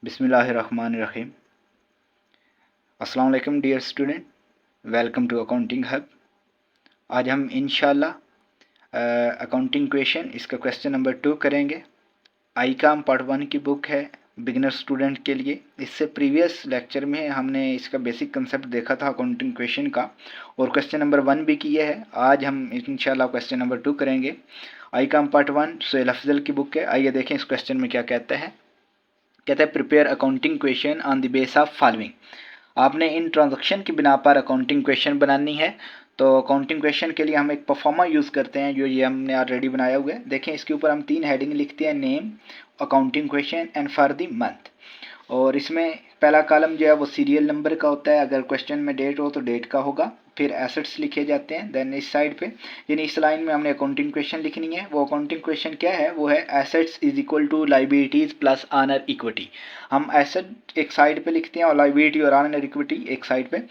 बिस्मिल्लाहिर्रहमानिर्रहीम। अस्सलाम वालेकुम dear student, welcome to accounting hub. आज हम इंशाल्लाह अकाउंटिंग क्वेश्चन इसका क्वेश्चन नंबर 2 करेंगे। आईकाम पार्ट 1 की बुक है बिगिनर स्टूडेंट के लिए। इससे प्रीवियस लेक्चर में हमने इसका बेसिक कंसेप्ट देखा था अकाउंटिंग क्वेश्चन का, और क्वेश्चन नंबर 1 भी किया है। आज हम इंशाल्लाह क्वेश्चन नंबर 2 करेंगे। आईकाम पार्ट 1 सुहेल अफजल की बुक है। आइए देखें इस क्वेश्चन में क्या कहता है। कहता है prepare accounting question on the base of following. आपने इन ट्रांजैक्शन की बिना पर अकाउंटिंग क्वेश्चन बनानी है। तो अकाउंटिंग क्वेश्चन के लिए हम एक परफॉर्मा यूज़ करते हैं, जो ये हमने ऑलरेडी बनाया हुआ है। देखें इसके ऊपर हम 3 हेडिंग लिखते हैं, name, accounting question and for the month. और इसमें पहला कॉलम जो है वो सीरियल नंबर का होता है। अगर क्वेश्चन में डेट हो तो डेट का होगा। फिर एसेट्स लिखे जाते हैं। देन इस साइड पे यानी इस लाइन में हमने अकाउंटिंग क्वेश्चन लिखनी है। वो अकाउंटिंग क्वेश्चन क्या है, वो है assets is equal to liabilities plus owner equity. हम एसेट एक साइड पे लिखते हैं और लाइबिलिटी और ऑनर इक्विटी एक साइड पे।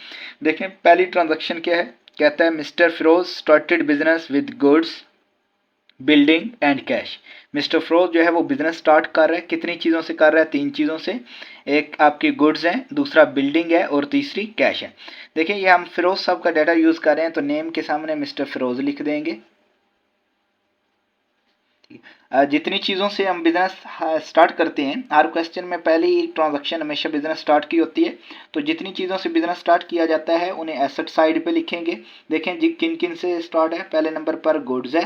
देखें पहली ट्रांजेक्शन क्या है। कहता है Mr Firoz started business with goods, building and cash. Mr Firoz जो है वो बिजनेस स्टार्ट कर रहा है। कितनी चीज़ों से कर रहा है? 3 चीज़ों से। एक आपकी गुड्स हैं, दूसरा बिल्डिंग है और तीसरी कैश है। देखिए ये हम फिरोज साहब का डाटा यूज़ कर रहे हैं, तो नेम के सामने मिस्टर फिरोज लिख देंगे। जितनी चीज़ों से हम बिजनेस स्टार्ट करते हैं, हर क्वेश्चन में पहली ट्रांजैक्शन हमेशा बिजनेस स्टार्ट की होती है। तो जितनी चीज़ों से बिजनेस स्टार्ट किया जाता है उन्हें एसेट साइड पे लिखेंगे। देखें जी किन किन से स्टार्ट है। पहले नंबर पर गुड्स है,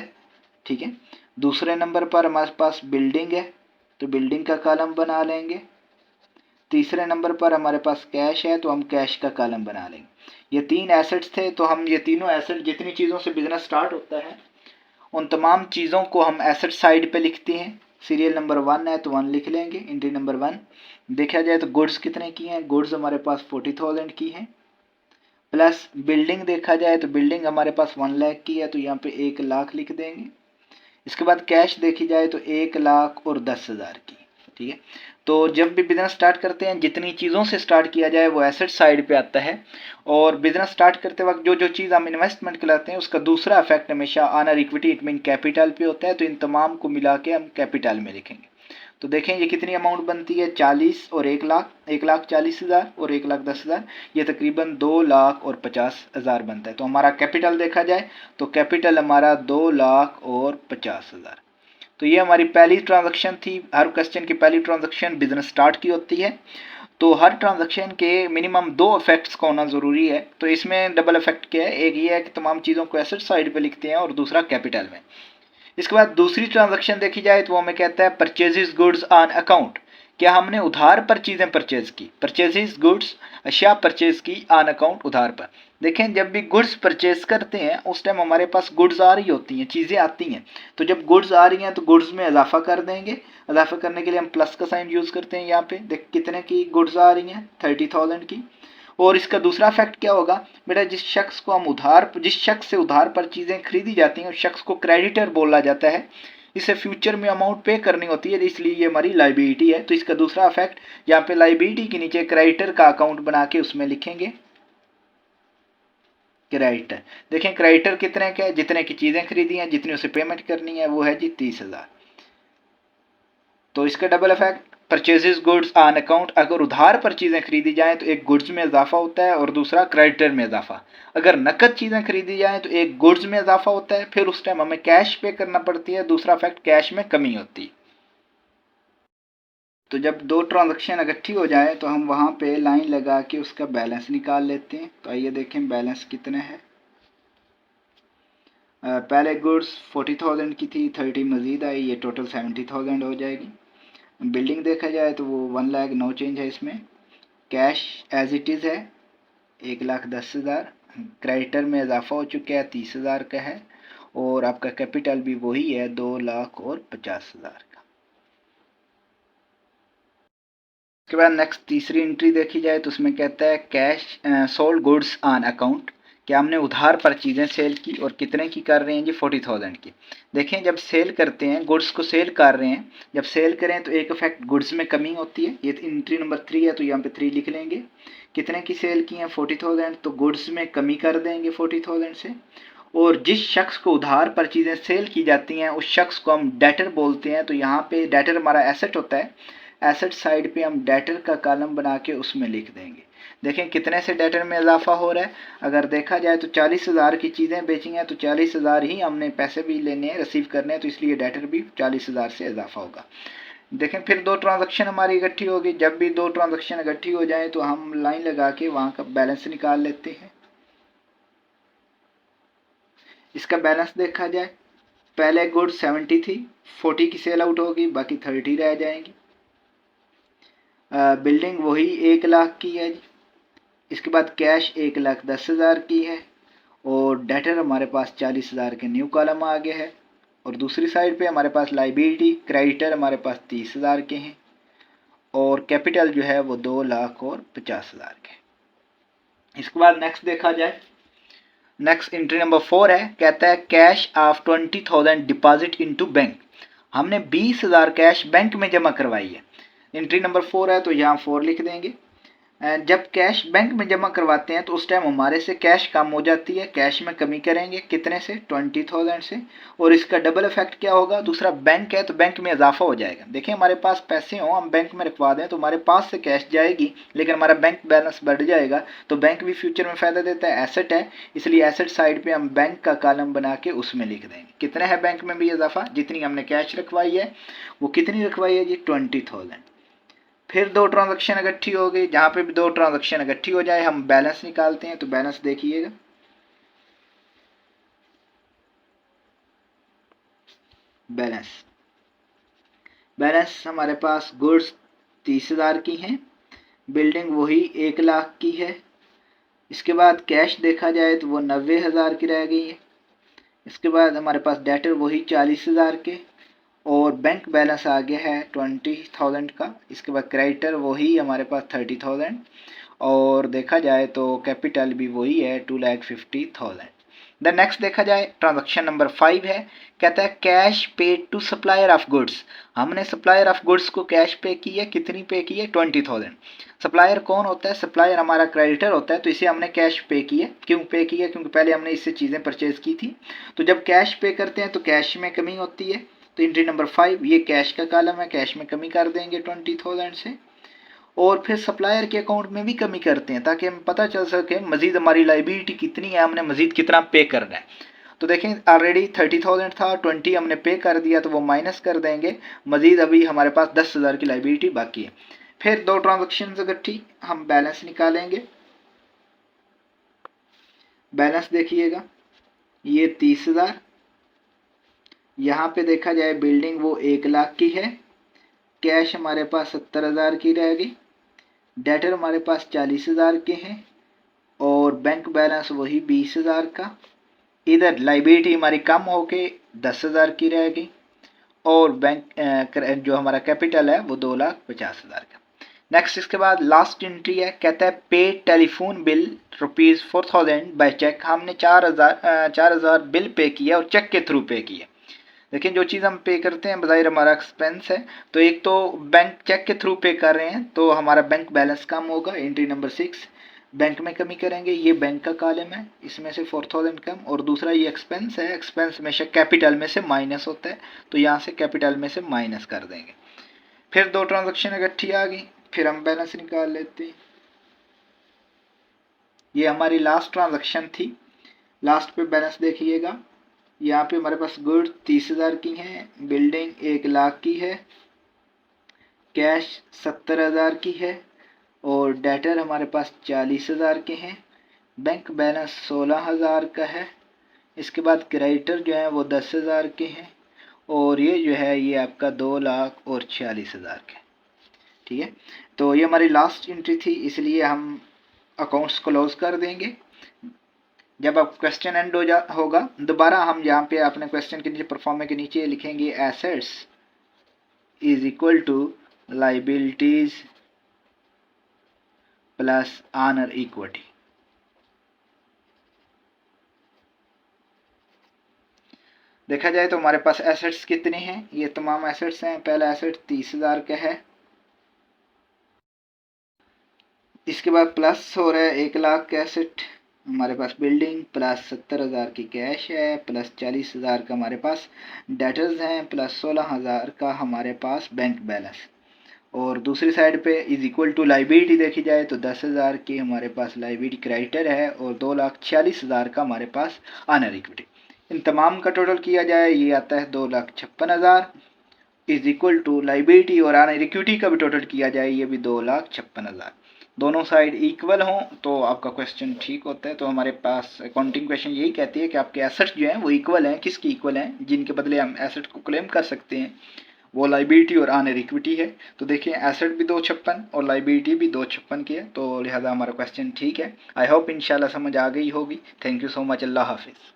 ठीक है। दूसरे नंबर पर हमारे पास बिल्डिंग है, तो बिल्डिंग का कॉलम बना लेंगे। तीसरे नंबर पर हमारे पास कैश है, तो हम कैश का कॉलम बना लेंगे। ये 3 एसेट्स थे, तो हम ये तीनों एसेट जितनी चीज़ों से बिजनेस स्टार्ट होता है उन तमाम चीज़ों को हम एसेट साइड पे लिखते हैं। सीरियल नंबर 1 है तो 1 लिख लेंगे, एंट्री नंबर 1। देखा जाए तो गुड्स कितने की हैं, गुड्स हमारे पास 40,000 की हैं। प्लस बिल्डिंग देखा जाए तो बिल्डिंग हमारे पास 1 लाख की है, तो यहाँ पे 1 लाख लिख देंगे। इसके बाद कैश देखी जाए तो 1 लाख और 10,000 की, ठीक है। तो जब भी बिजनेस स्टार्ट करते हैं जितनी चीज़ों से स्टार्ट किया जाए वो एसेट साइड पे आता है। और बिजनेस स्टार्ट करते वक्त जो जो चीज़ हम इन्वेस्टमेंट कराते हैं उसका दूसरा इफेक्ट हमेशा honour equity it mean capital पे होता है। तो इन तमाम को मिला के हम कैपिटल में लिखेंगे। तो देखें ये कितनी अमाउंट बनती है, 40 और 1 लाख, 1,40,000 और 1,10,000, ये तकरीबन 2,50,000 बनता है। तो हमारा कैपिटल देखा जाए तो कैपिटल हमारा 2,50,000। तो ये हमारी पहली ट्रांजैक्शन थी। हर क्वेश्चन की पहली ट्रांजैक्शन बिजनेस स्टार्ट की होती है। तो हर ट्रांजैक्शन के मिनिमम 2 इफेक्ट्स का होना ज़रूरी है। तो इसमें डबल इफेक्ट क्या है, एक ये है कि तमाम चीज़ों को एसेट साइड पे लिखते हैं और दूसरा कैपिटल में। इसके बाद दूसरी ट्रांजैक्शन देखी जाए तो वो हमें कहता है परचेजेस गुड्स ऑन अकाउंट। क्या हमने उधार पर चीज़ें परचेज की, परचेजेस गुड्स अशिया परचेज की ऑन अकाउंट उधार पर। देखें जब भी गुड्स परचेज करते हैं उस टाइम हमारे पास गुड्स आ रही होती हैं, चीज़ें आती हैं। तो जब गुड्स आ रही हैं तो गुड्स में इजाफा कर देंगे। इजाफा करने के लिए हम प्लस का साइन यूज़ करते हैं। यहाँ पे देख कितने की गुड्स आ रही हैं, 30,000 की। और इसका दूसरा फैक्ट क्या होगा बेटा, जिस शख्स से उधार पर चीज़ें खरीदी जाती हैं उस शख्स को क्रेडिटर बोला जाता है। इसे फ्यूचर में अमाउंट पे करनी होती है, इसलिए ये हमारी लाइबिलिटी है। तो इसका दूसरा फैक्ट यहाँ पे लाइबिलिटी के नीचे क्रेडिटर का अकाउंट बना के उसमें लिखेंगे क्रेडिटर। देखें क्रेडिटर कितने का है, जितने की चीज़ें खरीदी हैं, जितनी उसे पेमेंट करनी है वो है जी 30,000। तो इसका double effect purchases goods on account. अगर उधार पर चीज़ें खरीदी जाएं तो एक गुड्स में इजाफा होता है और दूसरा क्रेडिटर में इजाफा। अगर नकद चीज़ें खरीदी जाएं तो एक गुड्स में इजाफा होता है, फिर उस टाइम हमें कैश पे करना पड़ती है, दूसरा फैक्ट कैश में कमी होती है। तो जब 2 ट्रांजैक्शन इकट्ठी हो जाए तो हम वहाँ पे लाइन लगा के उसका बैलेंस निकाल लेते हैं। तो आइए देखें बैलेंस कितने हैं। पहले गुड्स 40,000 की थी, 30 मज़ीद आई, ये टोटल 70,000 हो जाएगी। बिल्डिंग देखा जाए तो वो 1 लाख, नो चेंज है इसमें। कैश एज इट इज़ है 1,10,000। क्रेडिटर में इजाफा हो चुका है, 30,000 का है। और आपका कैपिटल भी वही है, 2,50,000 का। उसके बाद नेक्स्ट तीसरी एंट्री देखी जाए तो उसमें कहता है cash sold goods on account. क्या हमने उधार पर चीज़ें सेल की और कितने की कर रहे हैं जी, 40,000 की। देखें जब सेल करते हैं, गुड्स को सेल कर रहे हैं, जब सेल करें तो एक इफेक्ट गुड्स में कमी होती है। ये एंट्री नंबर 3 है तो यहाँ पे 3 लिख लेंगे। कितने की सेल की हैं, 40,000, तो गुड्स में कमी कर देंगे 40,000 से। और जिस शख्स को उधार पर चीज़ें सेल की जाती हैं उस शख्स को हम डेटर बोलते हैं। तो यहाँ पे डेटर हमारा एसेट होता है। एसेट साइड पे हम डेटर का कॉलम बना के उसमें लिख देंगे। देखें कितने से डेटर में इजाफा हो रहा है। अगर देखा जाए तो 40,000 की चीज़ें बेची हैं तो 40,000 ही हमने पैसे भी लेने हैं, रिसीव करने हैं, तो इसलिए डेटर भी 40,000 से इजाफा होगा। देखें फिर दो ट्रांजैक्शन हमारी इकट्ठी होगी। जब भी दो ट्रांजैक्शन इकट्ठी हो जाए तो हम लाइन लगा के वहाँ का बैलेंस निकाल लेते हैं। इसका बैलेंस देखा जाए, पहले गुड 70 थी, 40 की सेल आउट होगी, बाकी 30 रह जाएंगी। बिल्डिंग वही 1 लाख की है जी। इसके बाद कैश 1,10,000 की है और डेटर हमारे पास 40,000 के न्यू कॉलम आ गया है। और दूसरी साइड पे हमारे पास लाइबिलिटी क्रेडिटर हमारे पास 30,000 के हैं और कैपिटल जो है वो 2,50,000 के। इसके बाद नेक्स्ट देखा जाए, नेक्स्ट एंट्री नंबर 4 है, कहता है cash of 20,000 deposit into bank. हमने 20,000 कैश बैंक में जमा करवाई है। एंट्री नंबर 4 है तो यहाँ 4 लिख देंगे। जब कैश बैंक में जमा करवाते हैं तो उस टाइम हमारे से कैश कम हो जाती है, कैश में कमी करेंगे कितने से, 20,000 से। और इसका डबल इफेक्ट क्या होगा, दूसरा बैंक है तो बैंक में इजाफा हो जाएगा। देखिए हमारे पास पैसे हों, हम बैंक में रखवा दें तो हमारे पास से कैश जाएगी लेकिन हमारा बैंक बैलेंस बढ़ जाएगा। तो बैंक भी फ्यूचर में फ़ायदा देता है, एसेट है, इसलिए एसेट साइड पे हम बैंक का कॉलम बना के उसमें लिख देंगे कितना है बैंक में भी इजाफा, जितनी हमने कैश रखवाई है वो कितनी रखवाई है जी, 20,000। फिर दो ट्रांजैक्शन इकट्ठी हो गई, जहाँ पे भी दो ट्रांजैक्शन इकट्ठी हो जाए हम बैलेंस निकालते हैं। तो बैलेंस देखिएगा, बैलेंस हमारे पास गुड्स 30,000 की हैं, बिल्डिंग वही 1 लाख की है। इसके बाद कैश देखा जाए तो वो 90,000 की रह गई है। इसके बाद हमारे पास डेटर वही 40,000 के और बैंक बैलेंस आ गया है 20,000 का। इसके बाद क्रेडिटर वही हमारे पास 30,000 और देखा जाए तो कैपिटल भी वही है 2,50,000। द नेक्स्ट देखा जाए ट्रांजैक्शन नंबर 5 है, कहता है cash paid to supplier of goods. हमने सप्लायर ऑफ गुड्स को कैश पे की है, कितनी पे की है, 20,000। सप्लायर कौन होता है, सप्लायर हमारा क्रेडिटर होता है, तो इसे हमने कैश पे की है। क्यों पे की है, क्योंकि पहले हमने इससे चीज़ें परचेज की थी। तो जब कैश पे करते हैं तो कैश में कमी होती है। तो एंट्री नंबर 5 ये कैश का कॉलम है, कैश में कमी कर देंगे 20,000 से। और फिर सप्लायर के अकाउंट में भी कमी करते हैं ताकि हमें पता चल सके मजीद हमारी लाइबिलिटी कितनी है, हमने मजीद कितना पे करना है। तो देखें ऑलरेडी 30,000 था, 20 हमने पे कर दिया तो वो माइनस कर देंगे, मजीद अभी हमारे पास 10,000 की लाइबिलिटी बाकी है। फिर दो ट्रांजेक्शन इकट्ठी, हम बैलेंस निकालेंगे। बैलेंस देखिएगा, ये 30,000, यहाँ पे देखा जाए बिल्डिंग वो 1 लाख की है, कैश हमारे पास 70,000 की रह गई, डेटर हमारे पास 40,000 के हैं और बैंक बैलेंस वही 20,000 का। इधर लाइबिलिटी हमारी कम होके 10,000 की रह गई और बैंक जो हमारा कैपिटल है वो 2,50,000 का। नेक्स्ट इसके बाद लास्ट एंट्री है, कहता है पे टेलीफोन बिल ₹4,000 बाय चेक। हमने 4,000 बिल पे किया और चेक के थ्रू पे किया। देखिए जो चीज़ हम पे करते हैं बज़ाहिर हमारा एक्सपेंस है, तो एक तो बैंक चेक के थ्रू पे कर रहे हैं तो हमारा बैंक बैलेंस कम होगा। एंट्री नंबर 6 बैंक में कमी करेंगे, ये बैंक का कॉलम है, इसमें से 4,000 कम। और दूसरा ये एक्सपेंस है, एक्सपेंस हमेशा कैपिटल में से माइनस होता है तो यहाँ से कैपिटल में से माइनस कर देंगे। फिर दो ट्रांजेक्शन इकट्ठी आ गई, फिर हम बैलेंस निकाल लेते हैं। ये हमारी लास्ट ट्रांजेक्शन थी, लास्ट पे बैलेंस देखिएगा। यहाँ पे हमारे पास गुड्स 30,000 की हैं, बिल्डिंग 1 लाख की है, कैश 70,000 की है और डेटर हमारे पास 40,000 के हैं, बैंक बैलेंस 16,000 का है। इसके बाद क्रेडिटर जो है वो 10,000 के हैं और ये जो है ये आपका 2,46,000 के। ठीक है, तो ये हमारी लास्ट एंट्री थी, इसलिए हम अकाउंट्स क्लोज कर देंगे। जब आप क्वेश्चन एंड होगा दोबारा हम यहाँ पे अपने क्वेश्चन के नीचे परफॉर्मे के नीचे लिखेंगे assets is equal to liabilities plus owner equity. देखा जाए तो हमारे पास एसेट्स कितने हैं, ये तमाम एसेट्स हैं। पहला एसेट 30,000 का है, इसके बाद प्लस हो रहा है 1 लाख का एसेट हमारे पास बिल्डिंग, प्लस 70,000 की कैश है, प्लस 40,000 का हमारे पास डेटर्स हैं, प्लस 16,000 का हमारे पास बैंक बैलेंस। और दूसरी साइड पे इज इक्वल टू लाइबिलिटी देखी जाए तो 10,000 की हमारे पास लाइबिलिटी क्रेडिटर है और 2,46,000 का हमारे पास ऑनर इक्विटी। इन तमाम का टोटल किया जाए ये आता है 2,56,000 इज इक्वल टू लाइबिलिटी और ऑनर इक्विटी का भी टोटल किया जाए ये भी 2,56,000। दोनों साइड इक्वल हों तो आपका क्वेश्चन ठीक होता है। तो हमारे पास अकाउंटिंग क्वेश्चन यही कहती है कि आपके एसेट्स जो हैं वो इक्वल हैं। किसकी इक्वल हैं? जिनके बदले हम एसेट को क्लेम कर सकते हैं वो लाइबिलिटी और ऑनर इक्विटी है। तो देखिए एसेट भी 256 और लाइबिलिटी भी 256 की है, तो लिहाजा हमारा क्वेश्चन ठीक है। आई होप इंशाल्लाह समझ आ गई होगी। Thank you so much. अल्लाह हाफिज़।